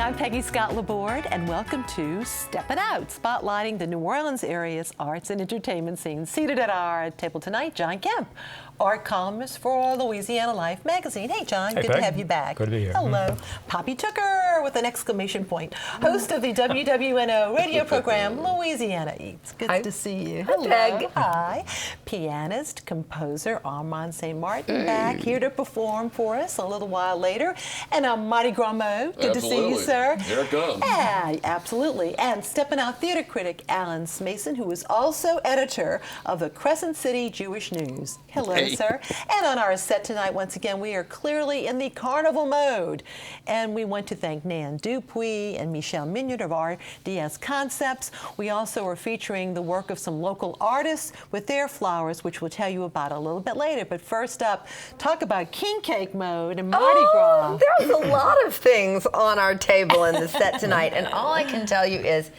I'm Peggy Scott Laborde, and welcome to Steppin Out, spotlighting the New Orleans area's arts and entertainment scene. Seated at our table tonight, John Kemp, art columnist for Louisiana Life magazine. Hey, John, Hey, good Peg. to have you back. Good to be here. Hello. Poppy Tooker with an exclamation point, host of the WWNO radio program Louisiana Eats. Good Hi. to see you. Hi, Peg. Hi. Pianist, composer Armand St. Martin back here to perform for us a little while later. And Mardi Gras mode. Good to see you, sir. Here it comes. Yeah, absolutely. And Steppin Out theater critic Alan Smason, who is also editor of the Crescent City Jewish News. Hello, Hey. sir. And on our set tonight, once again, we are clearly in the carnival mode. And we want to thank Nan Dupuy and Michelle Mignard of RDS Concepts. We also are featuring the work of some local artists with their flowers, which we'll tell you about a little bit later. But first up, talk about king cake mode and Mardi Gras. There's a lot of things on our table in the set tonight, and all I can tell you is,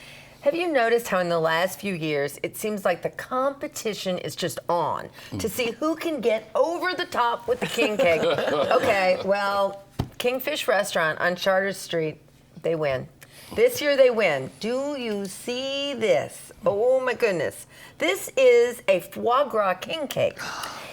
have you noticed how in the last few years it seems like the competition is just on to see who can get over the top with the king cake? Okay, well, Kingfish Restaurant on Charter Street, they win. This year they win. Do you see this? Oh my goodness. This is a foie gras king cake.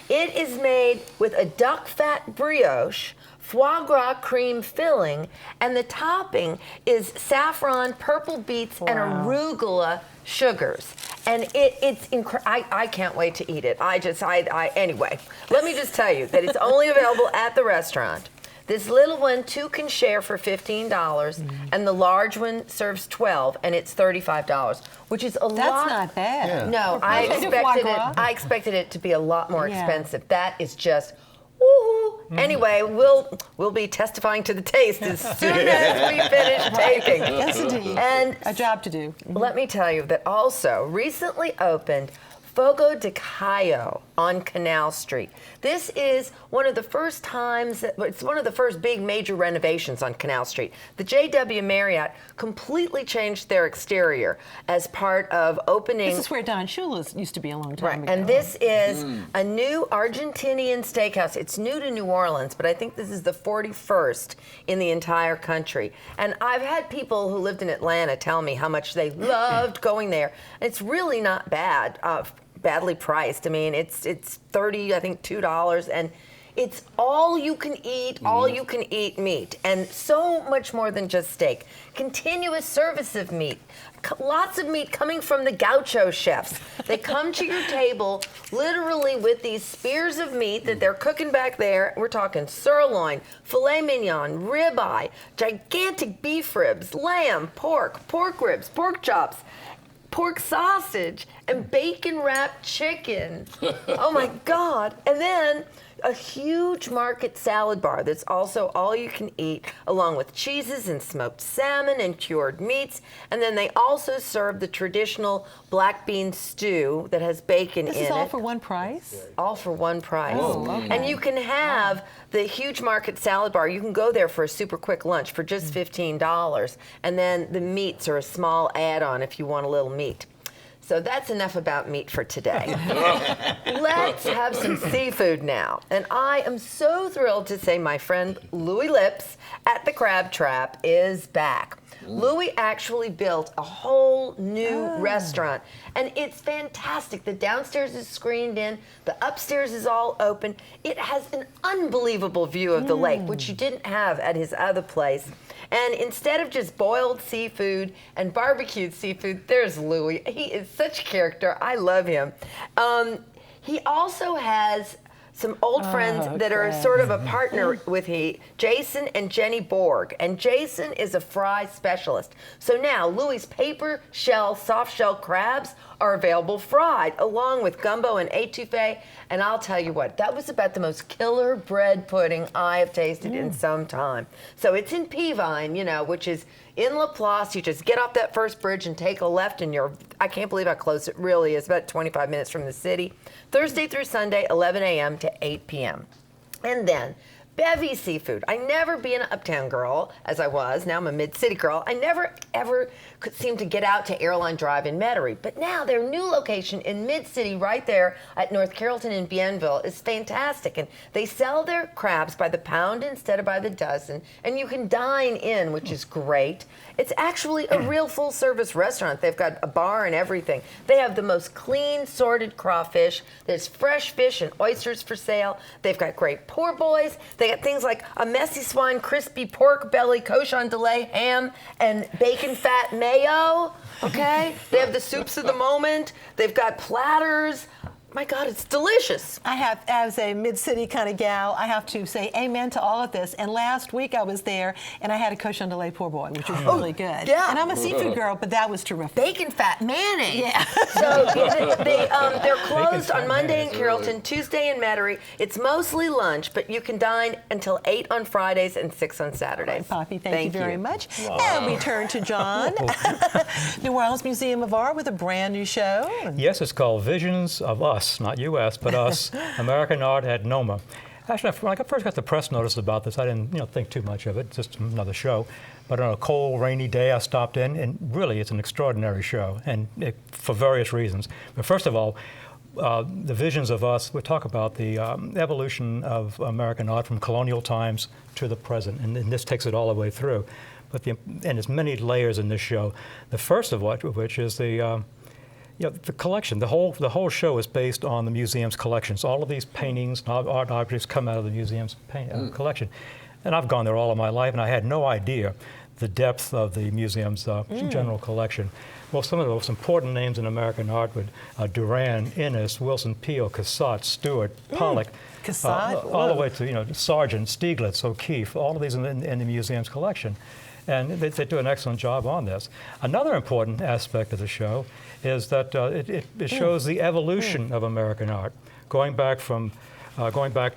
It is made with a duck fat brioche, foie gras cream filling, and the topping is saffron, purple beets, and arugula sugars. And it's incredible. I can't wait to eat it. Anyway, let me just tell you that it's only available at the restaurant. This little one, two can share for $15, and the large one serves 12, and it's $35, which is a lot. That's not bad. Yeah. No, I expected it to be a lot more Yeah. expensive. That is just woohoo. Anyway, we'll be testifying to the taste as soon as we finish taping. Yes, indeed. And a job to do. let me tell you that also recently opened Fogo de Cayo on Canal Street. This is one of the first times, it's one of the first big major renovations on Canal Street. The JW Marriott completely changed their exterior as part of opening. This is where Don Shula's used to be a long time ago. And this is a new Argentinian steakhouse. It's new to New Orleans, but I think this is the 41st in the entire country. And I've had people who lived in Atlanta tell me how much they loved going there. It's really not bad, badly priced. I mean, it's $30, I think $2, and it's all you can eat meat, and so much more than just steak. Continuous service of meat. Lots of meat coming from the gaucho chefs. They come to your table literally with these spears of meat that they're cooking back there. We're talking sirloin, filet mignon, ribeye, gigantic beef ribs, lamb, pork ribs, pork chops, pork sausage, and bacon-wrapped chicken. Oh my God. And then a huge market salad bar that's also all you can eat, along with cheeses and smoked salmon and cured meats. And then they also serve the traditional black bean stew that has bacon in it. This is all for one price? All for one price. Oh, okay. And you can have the huge market salad bar. You can go there for a super quick lunch for just $15. And then the meats are a small add-on if you want a little meat. So that's enough about meat for today. Let's have some seafood now. And I am so thrilled to say my friend Louis Lips at the Crab Trap is back. Louis actually built a whole new restaurant, and it's fantastic. The downstairs is screened in, the upstairs is all open. It has an unbelievable view of the lake, which you didn't have at his other place. And instead of just boiled seafood and barbecued seafood, there's Louis. He is such a character. I love him. He also has some old friends that are sort of a partner with Jason and Jenny Borg. And Jason is a fry specialist. So now Louis' paper shell, soft shell crabs are available fried, along with gumbo and etouffee. And I'll tell you what, that was about the most killer bread pudding I have tasted in some time. So it's in Peavine, which is in Laplace. You just get off that first bridge and take a left, and I can't believe how close it really is, about 25 minutes from the city. Thursday through Sunday, 11 a.m. to 8 p.m. And then Bevy seafood. I never be an uptown girl, as I was. Now I'm a mid-city girl. I never, ever could seem to get out to Airline Drive in Metairie. But now their new location in mid-city right there at North Carrollton in Bienville is fantastic. And they sell their crabs by the pound instead of by the dozen. And you can dine in, which is great. It's actually a real full-service restaurant. They've got a bar and everything. They have the most clean, sorted crawfish. There's fresh fish and oysters for sale. They've got great poor boys. They got things like a messy swine, crispy pork belly, cochon de lait, ham, and bacon fat mayo. Okay? They have the soups of the moment. They've got platters. My God, it's delicious. I have, as a mid-city kind of gal, I have to say amen to all of this. And last week I was there, and I had a cochon de lait poor boy, which was really good. Yeah. And I'm a seafood girl, but that was terrific. Bacon fat mayonnaise. Yeah. So they're closed on Monday in Carrollton, Tuesday in Metairie. It's mostly lunch, but you can dine until 8 on Fridays and 6 on Saturdays. Poppy, thank you very much. Wow. And we turn to John. New Orleans Museum of Art with a brand new show. Yes, it's called Visions of Us, not U.S., but Us, American Art at NOMA. Actually, when I first got the press notice about this, I didn't think too much of it, just another show. But on a cold, rainy day, I stopped in, and really, it's an extraordinary show, and for various reasons. But first of all, the Visions of Us, we talk about the evolution of American art from colonial times to the present, and this takes it all the way through. But and there's many layers in this show. The first of which is the collection. The whole show is based on the museum's collections. All of these paintings, art objects come out of the museum's collection. And I've gone there all of my life, and I had no idea the depth of the museum's general collection. Well, some of the most important names in American art would Duran, Innes, Wilson Peale, Cassatt, Stewart, Pollock. Cassatt? All the way to Sargent, Stieglitz, O'Keeffe, all of these in the museum's collection. And they do an excellent job on this. Another important aspect of the show is that it shows the evolution of American art, going back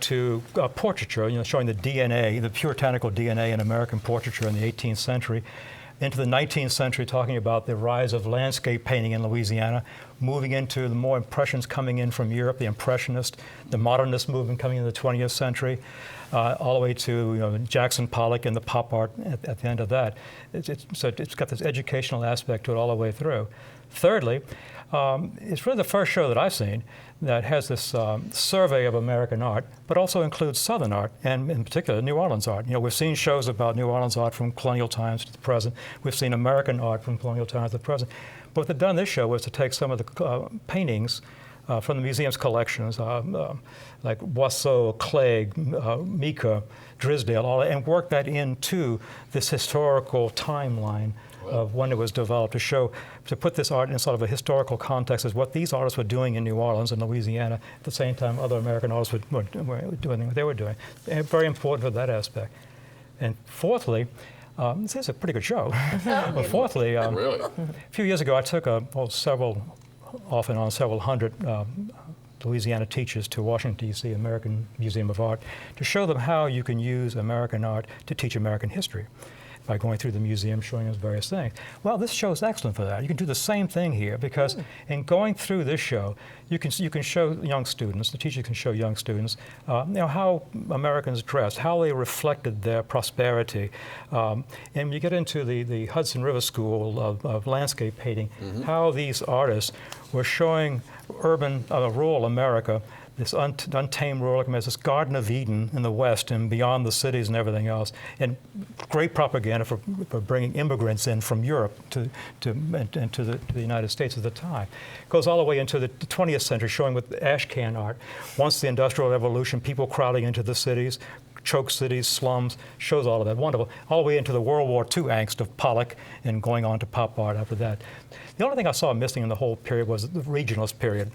to portraiture, showing the DNA, the puritanical DNA in American portraiture in the 18th century, into the 19th century, talking about the rise of landscape painting in Louisiana, moving into the more impressions coming in from Europe, the Impressionist, the Modernist movement coming in the 20th century, all the way to Jackson Pollock and the pop art at the end of that. So it's got this educational aspect to it all the way through. Thirdly, it's really the first show that I've seen that has this survey of American art, but also includes Southern art, and in particular, New Orleans art. We've seen shows about New Orleans art from colonial times to the present. We've seen American art from colonial times to the present. But what they've done this show was to take some of the paintings from the museum's collections, like Boisseau, Clegg, Mika, Drysdale, and work that into this historical timeline of when it was developed to put this art in sort of a historical context as what these artists were doing in New Orleans and Louisiana at the same time other American artists were doing what they were doing. And very important for that aspect. And fourthly, this is a pretty good show. But fourthly, Really? a few years ago I took several hundred Louisiana teachers to Washington, D.C., American Museum of Art, to show them how you can use American art to teach American history by going through the museum, showing us various things. Well, this show is excellent for that. You can do the same thing here because in going through this show, you can show young students, the teacher can show young students, how Americans dressed, how they reflected their prosperity. And you get into the Hudson River School of landscape painting, how these artists were showing rural America, this untamed rural America, this Garden of Eden in the West and beyond the cities and everything else, and great propaganda for bringing immigrants in from Europe to the United States at the time. It goes all the way into the 20th century, showing with ash can art. Once the Industrial Revolution, people crowding into the cities, choke cities, slums, shows all of that. Wonderful. All the way into the World War II angst of Pollock and going on to pop art after that. The only thing I saw missing in the whole period was the regionalist period,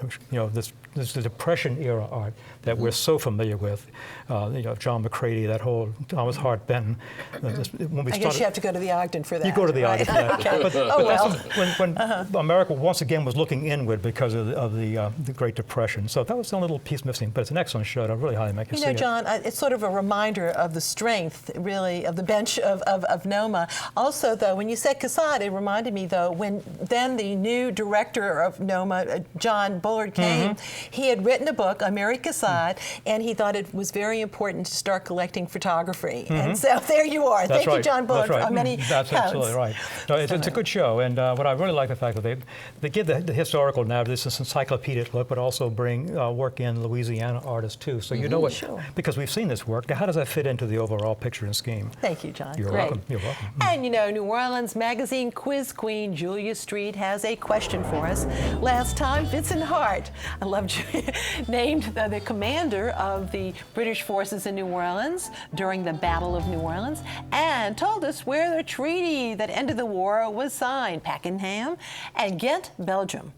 this Depression era art that we're so familiar with. John McCready, that whole Thomas Hart Benton. I guess you have to go to the Ogden for that. You go to the Ogden for that. Okay. But that's when America once again was looking inward because of the Great Depression. So that was a little piece missing, but it's an excellent show. I really highly make it see it. John, it's sort of a reminder of the strength, really, of the bench of NOMA. Also, though, when you said Cassatt, it reminded me, though, when then then the new director of NOMA, John Bullard, came. He had written a book, America Side, and he thought it was very important to start collecting photography. And so there you are. That's Thank you, John Bullard, That's right. on many That's counts. absolutely right. No, it's a good show, and what I really like the fact that they give the historical narrative, this encyclopedic look, but also bring work in Louisiana artists too. So you know what, because we've seen this work. Now, how does that fit into the overall picture and scheme? Thank you, John. You're Great. welcome. You're welcome. And you know, New Orleans Magazine quiz queen Julia Street has a question for us. Last time, Vincent Hart, I love Julia, named the commander of the British forces in New Orleans during the Battle of New Orleans, and told us where the treaty that ended the war was signed, Pakenham and Ghent, Belgium.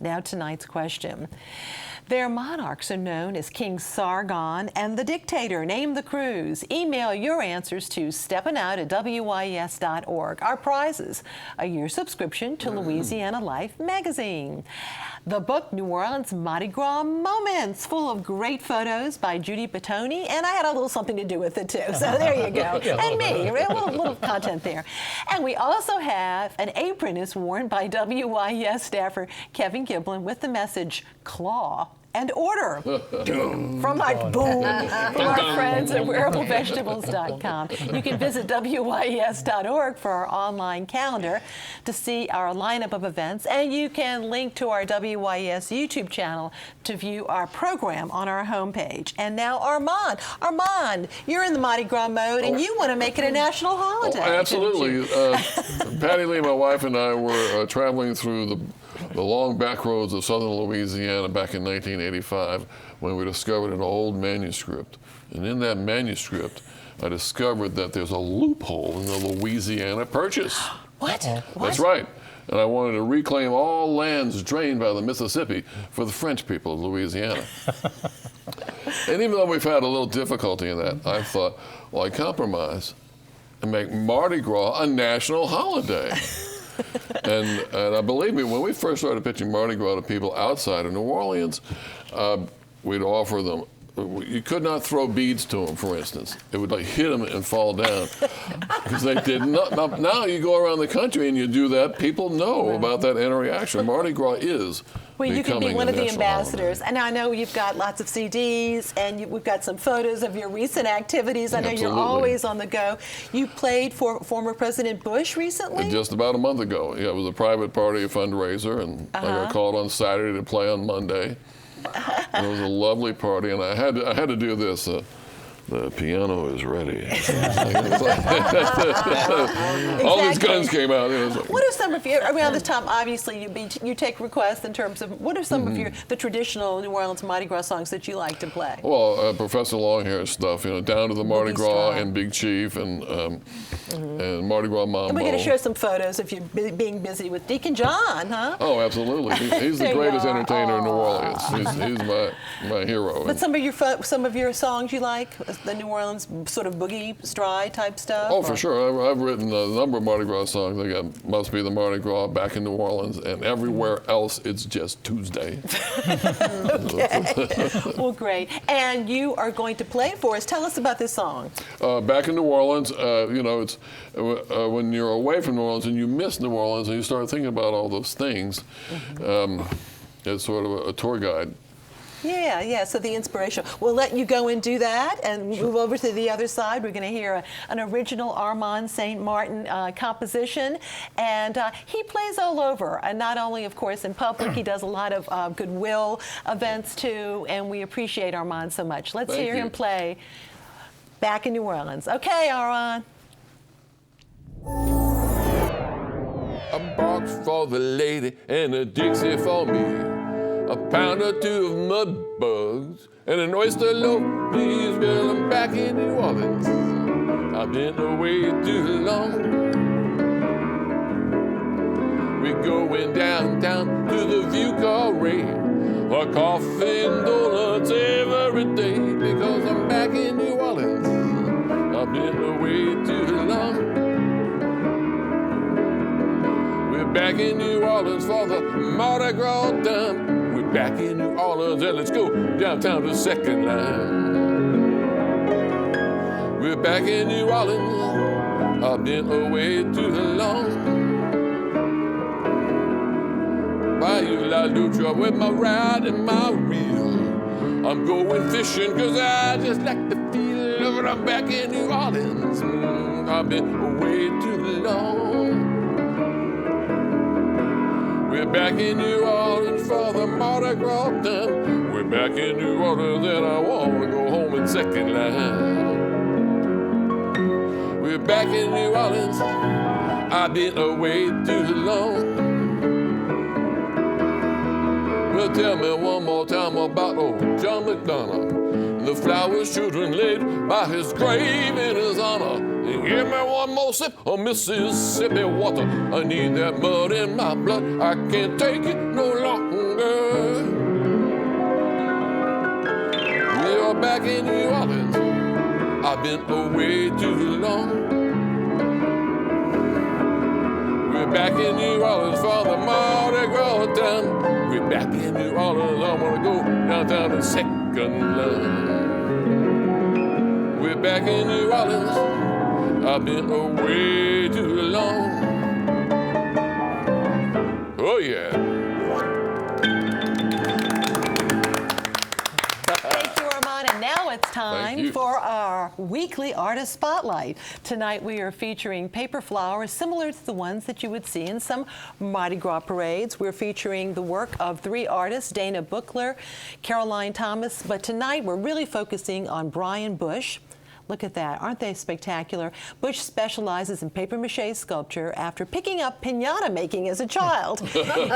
Now tonight's question. Their monarchs are known as King Sargon and the Dictator. Name the crews. Email your answers to steppinout@wyes.org. Our prizes: a year subscription to Louisiana Life magazine. The book, New Orleans Mardi Gras Moments, full of great photos by Judy Petoni, and I had a little something to do with it too. So there you go. And me, a little content there. And we also have an apron is worn by WYES staffer Kevin Giblin with the message, Claw and Order. From our friends at wearablevegetables.com. You can visit WYES.org for our online calendar to see our lineup of events, and you can link to our WYES YouTube channel to view our program on our homepage. And now Armand. Armand, you're in the Mardi Gras mode, and you want to make it a national holiday. Absolutely. Patty Lee, my wife, and I were traveling through the long back roads of southern Louisiana back in 1985 when we discovered an old manuscript. And in that manuscript, I discovered that there's a loophole in the Louisiana Purchase. What? That's right. And I wanted to reclaim all lands drained by the Mississippi for the French people of Louisiana. And even though we've had a little difficulty in that, I thought, well, I compromise and make Mardi Gras a national holiday. And believe me, when we first started pitching Mardi Gras to people outside of New Orleans, we'd offer them, you could not throw beads to them, for instance. It would like hit them and fall down because they did not. Now you go around the country and you do that, people know about that interaction. Mardi Gras is Well, you can be one of the ambassadors. Holiday. And I know you've got lots of CDs, and we've got some photos of your recent activities. I know Absolutely. you're always on the go. You played for former President Bush recently? Just about a month ago. Yeah, it was a private party, a fundraiser, and I got called on Saturday to play on Monday. And it was a lovely party, and I had to do this. The piano is ready. All these guns came out. What are some of your, around this time, obviously, you take requests in terms of, what are some of the traditional New Orleans Mardi Gras songs that you like to play? Well, Professor Longhair stuff, down to the Mardi Gras and Big Chief and Mardi Gras Mambo. And we're going to show some photos of you being busy with Deacon John, huh? Oh, absolutely. He's the greatest entertainer in New Orleans. He's my hero. But some of your songs you like? The New Orleans sort of boogie stride type stuff? Oh, for sure. I've written a number of Mardi Gras songs. I got Must Be the Mardi Gras, Back in New Orleans, and everywhere else it's just Tuesday. Okay. Well, great. And you are going to play for us. Tell us about this song. Back in New Orleans, it's when you're away from New Orleans and you miss New Orleans and you start thinking about all those things, it's sort of a tour guide. Yeah, so the inspiration. We'll let you go and do that and move over to the other side. We're going to hear an original Armand St. Martin composition. And he plays all over, and not only, of course, in public. He does a lot of goodwill events, too, and we appreciate Armand so much. Let's hear him play Back in New Orleans. Okay, Armand. A box for the lady and a Dixie for me. A pound or two of mud bugs and an oyster loaf, please. Well, I'm back in New Orleans. I've been away too long. We're going downtown to the View Cabaret for coffee and donuts every day because I'm back in New Orleans. I've been away too long. We're back in New Orleans for the Mardi Gras time. We're back in New Orleans and let's go downtown to Second Line. We're back in New Orleans. I've been away too long. Bayou La Lucha with my ride and my reel. I'm going fishing 'cause I just like the feel of it. I'm back in New Orleans. I've been away too long. We're back in New Orleans for the Mardi Gras time. We're back in New Orleans and I want to go home in second line. We're back in New Orleans. I've been away too long. Well, tell me one more time about old John McDonough. The flowers children laid by his grave in his honor. And give me one more sip of Mississippi water. I need that mud in my blood. I can't take it no longer. We are back in New Orleans. I've been away too long. We're back in New Orleans for the Mardi Gras time. We're back in New Orleans. I want to go downtown to second line. We're back in New Orleans. I've been away too long. Oh, yeah. Thank you, Armand. And now it's time for our weekly artist spotlight. Tonight we are featuring paper flowers similar to the ones that you would see in some Mardi Gras parades. We're featuring the work of 3 artists, Dana Buchler, Caroline Thomas, but tonight we're really focusing on Brian Bush. Look at that. Aren't they spectacular? Bush specializes in papier-mâché sculpture after picking up piñata making as a child.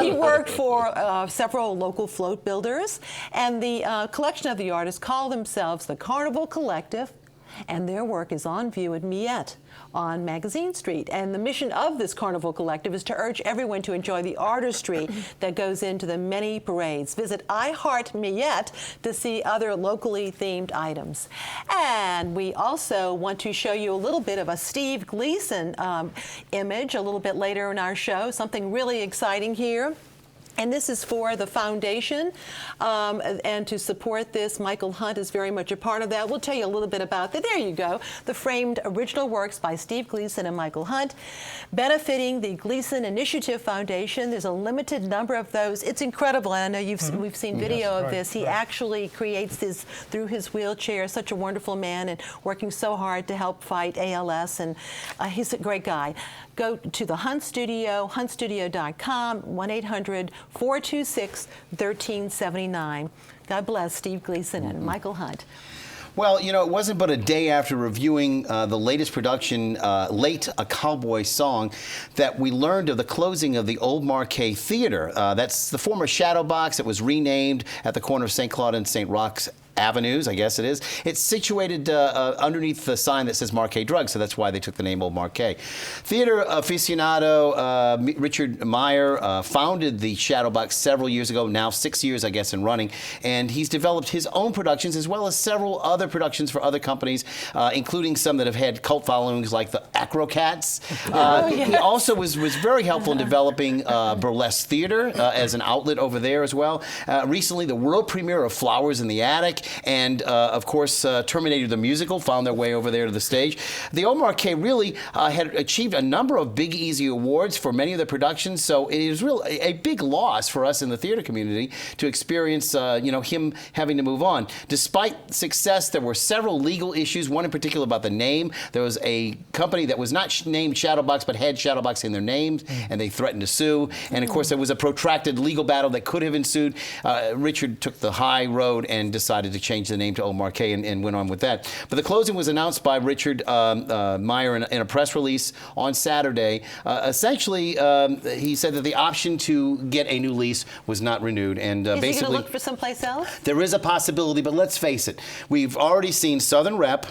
He worked for several local float builders, and the collection of the artists call themselves the Carnival Collective, and their work is on view at Miette on Magazine Street. And the mission of this Carnival Collective is to urge everyone to enjoy the artistry that goes into the many parades. Visit I Heart Miette to see other locally themed items. And we also want to show you a little bit of a Steve Gleason image a little bit later in our show, something really exciting here. And this is for the foundation, and to support this, Michael Hunt is very much a part of that. We'll tell you a little bit about that. There you go, the framed original works by Steve Gleason and Michael Hunt, benefiting the Gleason Initiative Foundation. There's a limited number of those. It's incredible. I know we've seen video of this. He actually creates this through his wheelchair. Such a wonderful man and working so hard to help fight ALS, and he's a great guy. Go to the Hunt Studio, huntstudio.com, 1-800-426-1379. God bless Steve Gleason and Michael Hunt. Well, you know, it wasn't but a day after reviewing the latest production, Late, a Cowboy Song, that we learned of the closing of the Old Marquet Theater. That's the former Shadow Box. It was renamed at the corner of St. Claude and St. Roch's Avenues, I guess it is. It's situated underneath the sign that says Marquet Drug, so that's why they took the name Old Marquet. Theater aficionado Richard Meyer founded the Shadow Box several years ago, now 6 years, I guess, in running, and he's developed his own productions as well as several other productions for other companies, including some that have had cult followings like the Acrocats. He also was very helpful in developing burlesque theater as an outlet over there as well. Recently, the world premiere of Flowers in the Attic, and of course Terminator the Musical found their way over there to the stage. The Old Marquet really had achieved a number of Big Easy awards for many of the productions, so it is really a big loss for us in the theater community to experience him having to move on. Despite success, there were several legal issues, one in particular about the name. There was a company that was not named Shadowbox but had Shadowbox in their names, and they threatened to sue, and of course there was a protracted legal battle that could have ensued. Richard took the high road and decided to change the name to Old Marquet and went on with that. But the closing was announced by Richard Meyer in a press release on Saturday. Essentially, he said that the option to get a new lease was not renewed, and Is he basically going to look for someplace else? there is a possibility, but let's face it, we've already seen Southern Rep,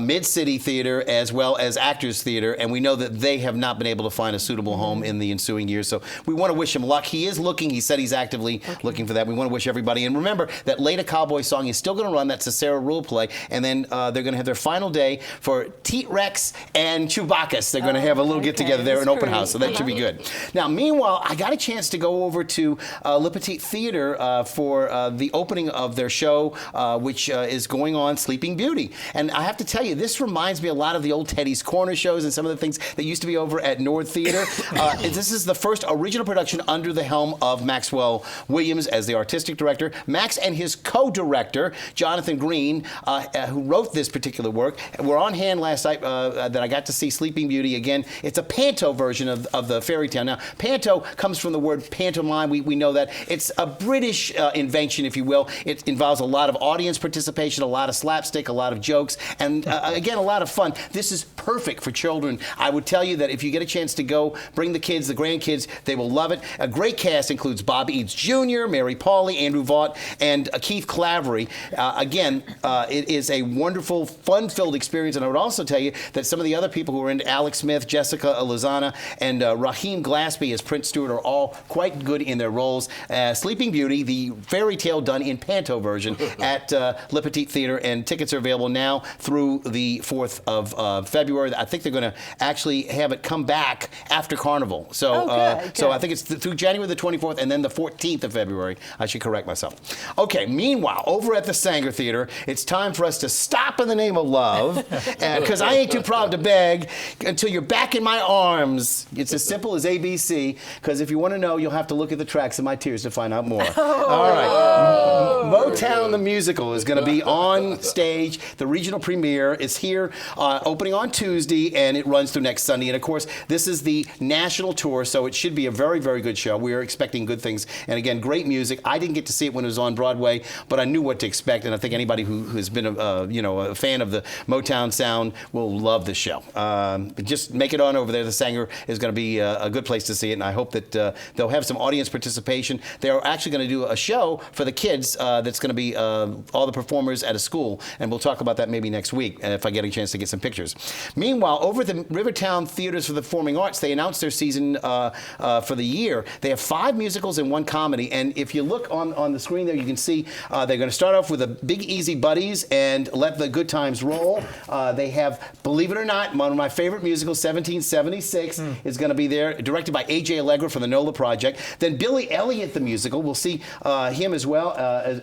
Mid-City Theater, as well as Actors Theater, and we know that they have not been able to find a suitable home in the ensuing years. So we want to wish him luck. He is looking. He said he's actively looking for that. We want to wish everybody. And remember that Late, a Cowboy Song is is still going to run. That's the Sarah Rule play. And then they're going to have their final day for Teet Rex and Chewbacca's. They're going to have a little get-together there, an open house, so that should be good. Now, meanwhile, I got a chance to go over to Le Petit Theater for the opening of their show, which is going on, Sleeping Beauty. And I have to tell you, this reminds me a lot of the old Teddy's Corner shows and some of the things that used to be over at Nord Theater. This is the first original production under the helm of Maxwell Williams as the artistic director. Max and his co-director, Jonathan Green, who wrote this particular work, were on hand last night that I got to see Sleeping Beauty again. It's a panto version of the fairy tale. Now, panto comes from the word pantomime. We know that. It's a British invention, if you will. It involves a lot of audience participation, a lot of slapstick, a lot of jokes, and again, a lot of fun. This is perfect for children. I would tell you that if you get a chance to go, bring the kids, the grandkids, they will love it. A great cast includes Bob Eads Jr., Mary Pauley, Andrew Vaught, and Keith Clavery. Again, it is a wonderful, fun-filled experience, and I would also tell you that some of the other people who are in Alex Smith, Jessica Lozana, and Raheem Glaspie as Prince Stewart are all quite good in their roles. Sleeping Beauty, the fairy tale done in panto version at Le Petit Theater, and tickets are available now through the 4th of February. I think they're going to actually have it come back after Carnival. So, so I think it's through January the 24th and then the 14th of February. I should correct myself. Okay, meanwhile, over at the Sanger Theater, it's time for us to stop in the name of love, because I ain't too proud to beg until you're back in my arms. It's as simple as ABC, because if you want to know, you'll have to look at the tracks of my tears to find out more. All right. Motown the Musical is going to be on stage. The regional premiere is here, opening on Tuesday, and it runs through next Sunday. And of course, this is the national tour, so it should be a very, very good show. We are expecting good things. And again, great music. I didn't get to see it when it was on Broadway, but I knew what to expect. And I think anybody who has been a fan of the Motown sound will love this show. Just make it on over there. The Sanger is going to be a good place to see it, and I hope that they'll have some audience participation. They're actually going to do a show for the kids that's going to be all the performers at a school, and we'll talk about that maybe next week if I get a chance to get some pictures. Meanwhile, over at the Rivertown Theaters for the Performing Arts, they announced their season for the year. They have 5 musicals and 1 comedy, and if you look on the screen there, you can see they're going to start off with a Big Easy Buddies and Let the Good Times Roll. They have, believe it or not, one of my favorite musicals, 1776, is going to be there, directed by A.J. Allegra from the NOLA Project. Then Billy Elliot, the musical, we'll see him as well.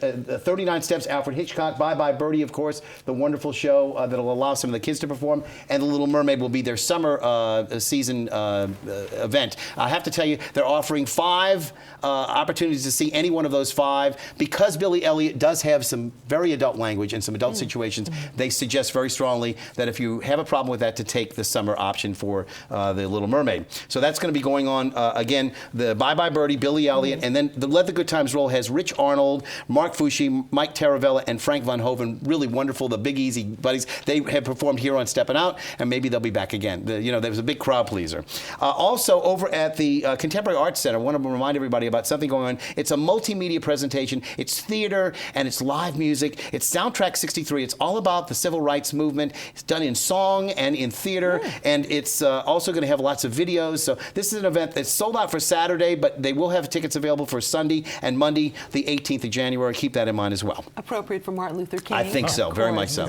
39 Steps, Alfred Hitchcock, Bye Bye Birdie, of course, the wonderful show that'll allow some of the kids to perform, and The Little Mermaid will be their summer season event. I have to tell you, they're offering 5 opportunities to see any one of those 5. Because Billy Elliot does have some very adult language and some adult situations, they suggest very strongly that if you have a problem with that, to take the summer option for The Little Mermaid. So that's going to be going on, again, the Bye Bye Birdie, Billy Elliot, and then the Let the Good Times Roll has Rich Arnold, Mark Fushi, Mike Taravella, and Frank Van Hoven. Really wonderful, the Big Easy Buddies. They have performed here on Steppin Out, and maybe they'll be back again. There was a big crowd pleaser. Also, over at the Contemporary Arts Center, I want to remind everybody about something going on. It's a multimedia presentation. It's theater, and it's live music. It's Soundtrack 63. It's all about the civil rights movement. It's done in song and in theater, and it's also going to have lots of videos. So this is an event that's sold out for Saturday, but they will have tickets available for Sunday and Monday, the 18th of January. Keep that in mind as well. Appropriate for Martin Luther King. I think so, very much so.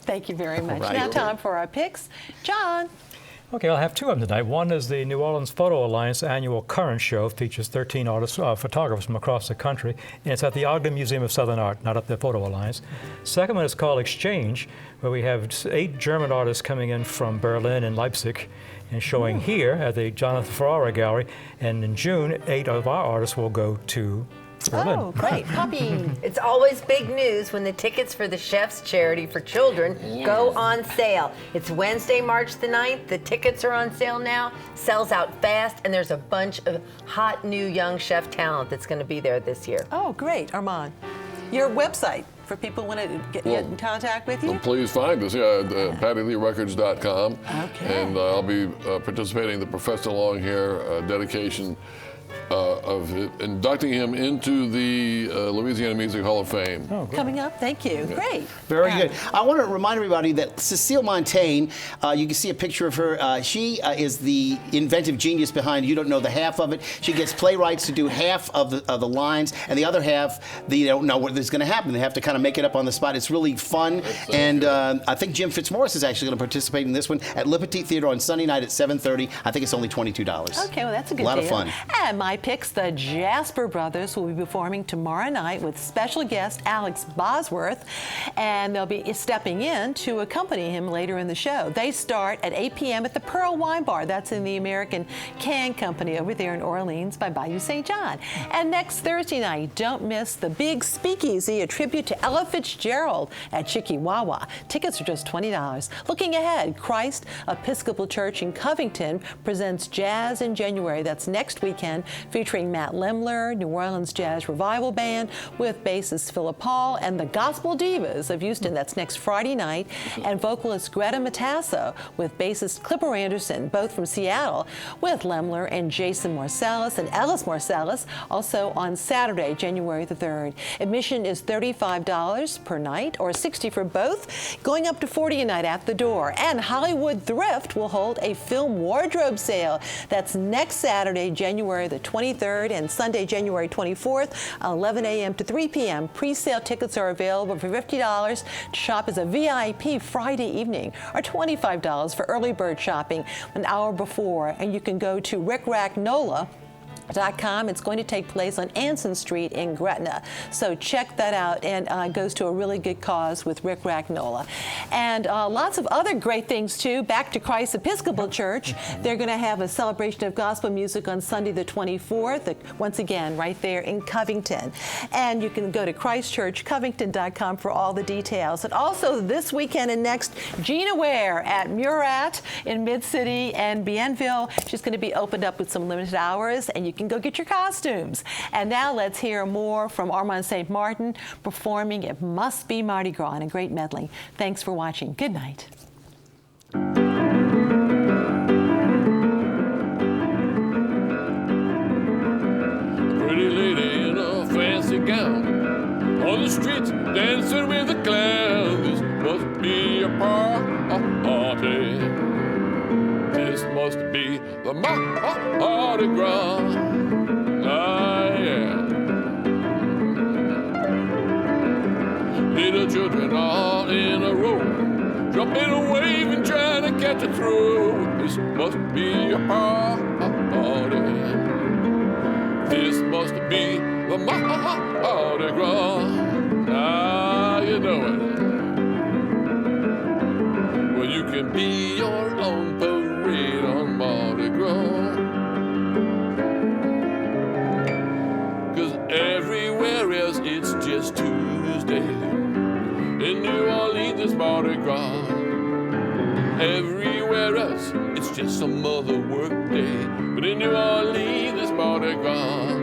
Thank you very much. Right. Now time for our picks. John. Okay, I'll have 2 of them tonight. One is the New Orleans Photo Alliance annual Current Show. Features 13 artists, photographers from across the country, and it's at the Ogden Museum of Southern Art, not at the Photo Alliance. Second one is called Exchange, where we have 8 German artists coming in from Berlin and Leipzig and showing here at the Jonathan Ferrara Gallery. And in June, 8 of our artists will go to Berlin. Oh, great. Poppy. It's always big news when the tickets for the Chef's Charity for Children go on sale. It's Wednesday, March the 9th. The tickets are on sale now. Sells out fast, and there's a bunch of hot new young chef talent that's going to be there this year. Oh, great. Armand, your website for people who want to get in contact with you? Well, please find us, PattyLeeRecords.com. Okay. And I'll be participating in the Professor Long Hair dedication of inducting him into the Louisiana Music Hall of Fame. Oh, good. Coming up, thank you. Great. Very Yeah. good. I want to remind everybody that Cecile Montaigne, you can see a picture of her. She is the inventive genius behind You Don't Know the Half of It. She gets playwrights to do half of the lines, and the other half, they don't know what is going to happen. They have to kind of make it up on the spot. It's really fun. And I think Jim Fitzmaurice is actually going to participate in this one at Le Petit Theater on Sunday night at 7:30. I think it's only $22. Okay, well, that's a good A lot deal. of fun. And my picks, the Jasper Brothers will be performing tomorrow night with special guest Alex Bosworth, and they'll be stepping in to accompany him later in the show. They start at 8 p.m. at the Pearl Wine Bar. That's in the American Can Company over there in Orleans by Bayou St. John. And next Thursday night, don't miss the Big Speakeasy, a tribute to Ella Fitzgerald at Chikiwawa. Tickets are just $20. Looking ahead, Christ Episcopal Church in Covington presents Jazz in January. That's next weekend, featuring Matt Lemler, New Orleans Jazz Revival Band with bassist Philip Paul, and the Gospel Divas of Houston. That's next Friday night, and vocalist Greta Matasso with bassist Clipper Anderson, both from Seattle, with Lemler and Jason Marsalis and Ellis Marsalis, also on Saturday, January the 3rd. Admission is $35 per night, or $60 for both, going up to $40 a night at the door. And Hollywood Thrift will hold a film wardrobe sale. That's next Saturday, January the 23rd, and Sunday, January 24th, 11 a.m. to 3 p.m. Pre-sale tickets are available for $50 to shop as a VIP Friday evening, or $25 for early bird shopping an hour before. And you can go to rickracknola.com. It's going to take place on Anson Street in Gretna. So check that out, and it goes to a really good cause with Rick Racknola. And lots of other great things, too. Back to Christ Episcopal Church. They're going to have a celebration of gospel music on Sunday the 24th, once again, right there in Covington. And you can go to christchurchcovington.com for all the details. And also this weekend and next, Gina Ware at Murat in Mid-City and Bienville. She's going to be opened up with some limited hours, and you can go get your costumes. And now let's hear more from Armand St. Martin performing It Must Be Mardi Gras in a great medley. Thanks for watching. Good night. Pretty lady in a fancy gown on the streets dancing with the clowns. This must be a party. This must be the Mardi Gras. Ah, yeah. Little children all in a row, jumping and waving, trying to catch a throw. This must be a party. This must be the Mardi Gras. Ah, you know it. Well, you can be your own parade on Mardi Gras. 'Cause everywhere else it's just Tuesday. In New Orleans it's Mardi Gras. Everywhere else it's just some other work day. But in New Orleans it's Mardi Gras.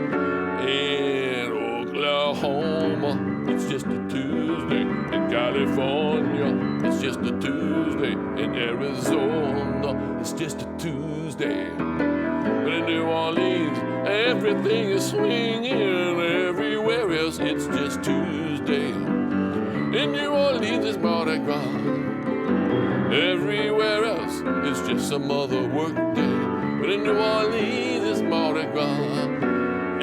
In Oklahoma it's just a Tuesday. In California it's just a Tuesday. In Arizona it's just a Tuesday. But in New Orleans everything is swinging. Everywhere else it's just Tuesday. In New Orleans it's Mardi Gras. Everywhere else it's just some other work day. But in New Orleans it's Mardi Gras.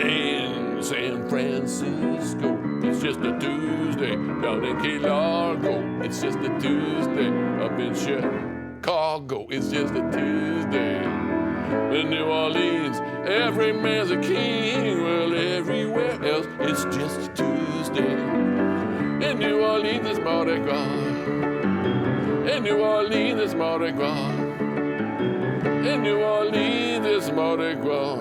In San Francisco it's just a Tuesday. Down in Key Largo it's just a Tuesday. Up in Chicago it's just a Tuesday. In New Orleans every man's a king. Well, everywhere else it's just a Tuesday. In New Orleans it's Mardi Gras. In New Orleans it's Mardi Gras. In New Orleans it's Mardi Gras.